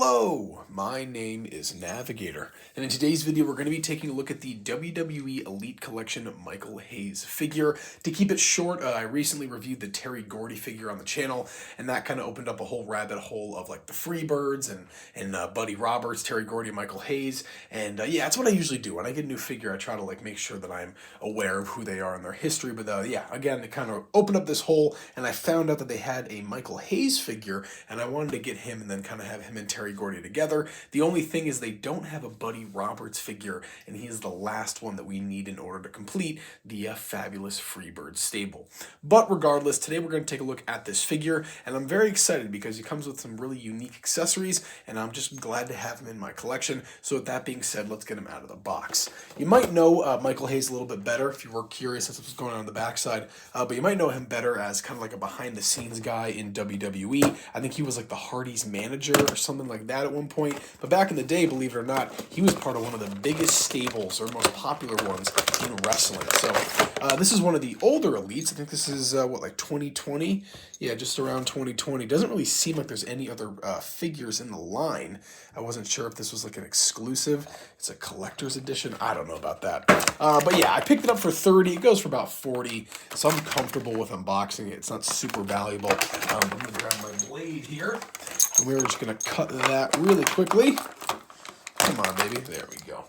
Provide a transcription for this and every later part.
Hello, my name is Navigator, and in today's video we're going to be taking a look at the WWE Elite Collection Michael Hayes figure. To keep it short, I recently reviewed the Terry Gordy figure on the channel, and that kind of opened up a whole rabbit hole of like the Freebirds and Buddy Roberts, Terry Gordy, and Michael Hayes, and yeah, that's what I usually do. When I get a new figure, I try to like make sure that I'm aware of who they are and their history, but yeah, again, it kind of opened up this hole, and I found out that they had a Michael Hayes figure, and I wanted to get him and then kind of have him and Terry Gordy together. The only thing is they don't have a Buddy Roberts figure, and he is the last one that we need in order to complete the fabulous Freebird stable. But regardless, today we're going to take a look at this figure, and I'm very excited because he comes with some really unique accessories, and I'm just glad to have him in my collection. So with that being said, let's get him out of the box. You might know Michael Hayes a little bit better if you were curious as to what's going on the backside, but you might know him better as kind of like a behind-the-scenes guy in WWE. I think he was like the Hardy's manager or something like that at one point. But back in the day, believe it or not, he was part of one of the biggest stables or most popular ones in wrestling. So this is one of the older elites. I think this is like 2020? Yeah, just around 2020. Doesn't really seem like there's any other figures in the line. I wasn't sure if this was like an exclusive. It's a collector's edition. I don't know about that. But yeah, I picked it up for 30. It goes for about 40. So I'm comfortable with unboxing it. It's not super valuable. I'm going to grab my blade here. And we're just going to cut that really quickly. Come on, baby. There we go.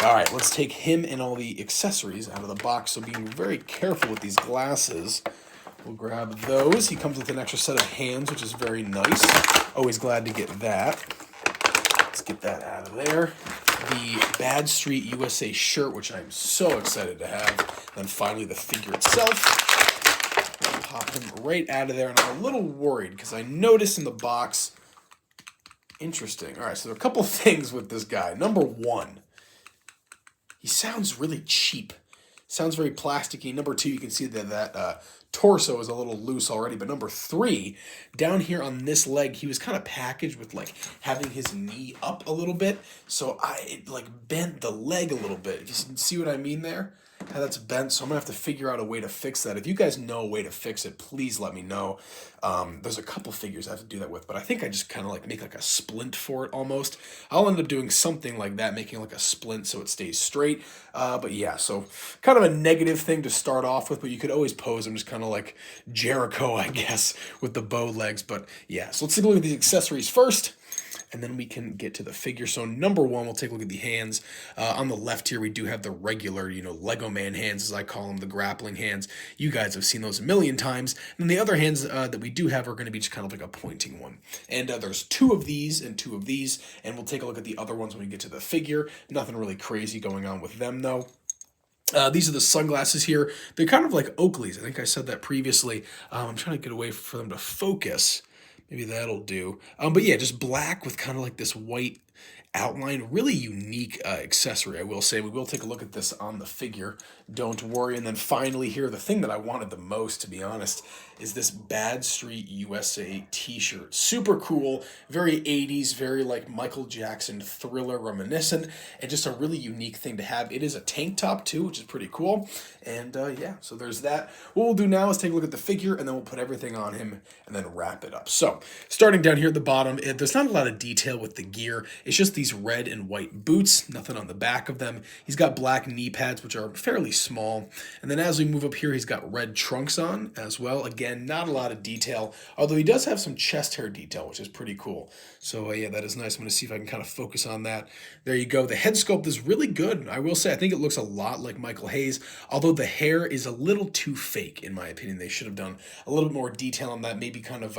All right, let's take him and all the accessories out of the box. So being very careful with these glasses. We'll grab those. He comes with an extra set of hands, which is very nice. Always glad to get that. Let's get that out of there. The Bad Street USA shirt, which I'm so excited to have. And then finally the figure itself. I'll pop him right out of there. And I'm a little worried because I noticed in the box. Interesting. All right, so there are a couple things with this guy. Number one, he sounds really cheap. Sounds very plasticky. Number two, you can see that torso is a little loose already. But number three, down here on this leg, he was kind of packaged with like having his knee up a little bit. So it like bent the leg a little bit. You see what I mean there? How that's bent, so I'm going to have to figure out a way to fix that. If you guys know a way to fix it, please let me know. There's a couple figures I have to do that with, but I think I just kind of like make like a splint for it almost. I'll end up doing something like that, making like a splint so it stays straight. But yeah, so kind of a negative thing to start off with, but you could always pose them just kind of like Jericho, I guess, with the bow legs. But yeah, so let's take a look at the accessories first. And then we can get to the figure. So number one, we'll take a look at the hands. On the left here, we do have the regular, Lego man hands, as I call them, the grappling hands. You guys have seen those a million times. And the other hands that we do have are going to be just kind of like a pointing one. And there's two of these and two of these. And we'll take a look at the other ones when we get to the figure. Nothing really crazy going on with them, though. These are the sunglasses here. They're kind of like Oakley's. I think I said that previously. I'm trying to get away for them to focus. Maybe that'll do. But yeah, just black with kind of like this white outline. Really unique accessory, I will say. We will take a look at this on the figure. Don't worry. And then finally here, the thing that I wanted the most, to be honest, is this Bad Street USA t-shirt. Super cool. Very 80s, very like Michael Jackson Thriller reminiscent, and just a really unique thing to have. It is a tank top too, which is pretty cool. And yeah, so there's that. What we'll do now is take a look at the figure, and then we'll put everything on him and then wrap it up. So starting down here at the bottom, there's not a lot of detail with the gear. It's just these red and white boots, nothing on the back of them. He's got black knee pads, which are fairly small. And then as we move up here, he's got red trunks on as well. Again, not a lot of detail, although he does have some chest hair detail, which is pretty cool. So yeah, that is nice. I'm going to see if I can kind of focus on that. There you go. The head sculpt is really good. I will say, I think it looks a lot like Michael Hayes, although the hair is a little too fake, in my opinion. They should have done a little bit more detail on that, maybe kind of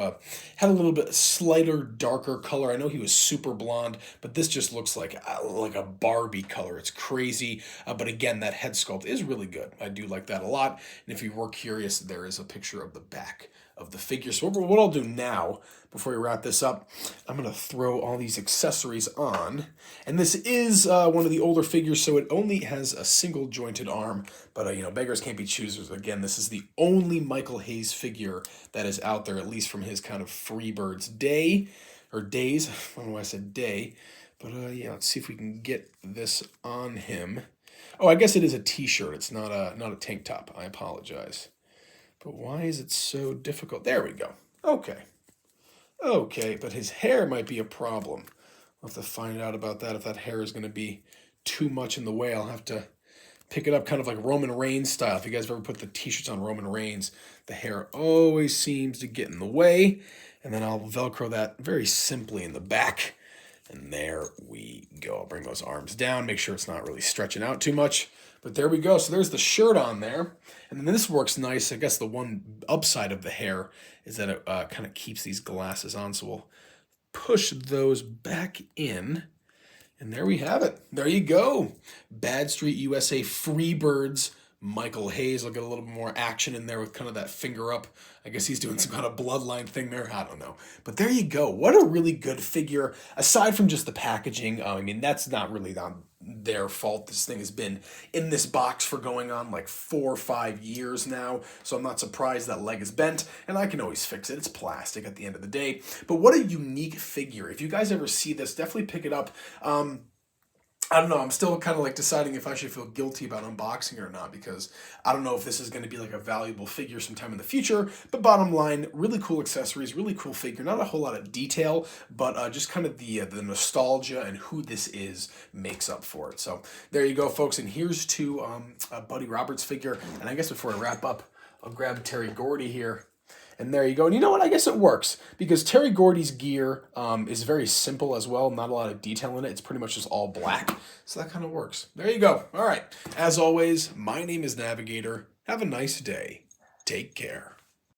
had a little bit slighter, darker color. I know he was super blonde, but this just looks like a Barbie color. It's crazy. But again, that head sculpt is really good. I do like that a lot. And if you were curious, there is a picture of the back of the figure. So what I'll do now, before we wrap this up, I'm going to throw all these accessories on. And this is one of the older figures, so it only has a single jointed arm. But, beggars can't be choosers. Again, this is the only Michael Hayes figure that is out there, at least from his kind of Freebirds days. I don't know why I said day. But yeah, let's see if we can get this on him. Oh, I guess it is a t-shirt. It's not a tank top. I apologize. But why is it so difficult? There we go. Okay, but his hair might be a problem. I'll have to find out about that. If that hair is going to be too much in the way, I'll have to pick it up kind of like Roman Reigns style. If you guys have ever put the t-shirts on Roman Reigns, the hair always seems to get in the way. And then I'll Velcro that very simply in the back. And there we go. I'll bring those arms down, make sure it's not really stretching out too much. But there we go. So there's the shirt on there. And then this works nice. I guess the one upside of the hair is that it kind of keeps these glasses on. So we'll push those back in. And there we have it. There you go. Bad Street USA Freebirds Michael Hayes. I'll get a little bit more action in there with kind of that finger up. I guess he's doing some kind of bloodline thing there. I don't know. But there you go. What a really good figure. Aside from just the packaging, I mean, that's not really on their fault. This thing has been in this box for going on like 4 or 5 years now. So I'm not surprised that leg is bent, and I can always fix it. It's plastic at the end of the day. But what a unique figure. If you guys ever see this, definitely pick it up. I don't know. I'm still kind of like deciding if I should feel guilty about unboxing it or not, because I don't know if this is going to be like a valuable figure sometime in the future. But bottom line, really cool accessories, really cool figure. Not a whole lot of detail, but just kind of the nostalgia and who this is makes up for it. So there you go, folks. And here's to a Buddy Roberts figure. And I guess before I wrap up, I'll grab Terry Gordy here. And there you go. And you know what? I guess it works, because Terry Gordy's gear is very simple as well. Not a lot of detail in it. It's pretty much just all black. So that kind of works. There you go. All right. As always, my name is Navigator. Have a nice day. Take care.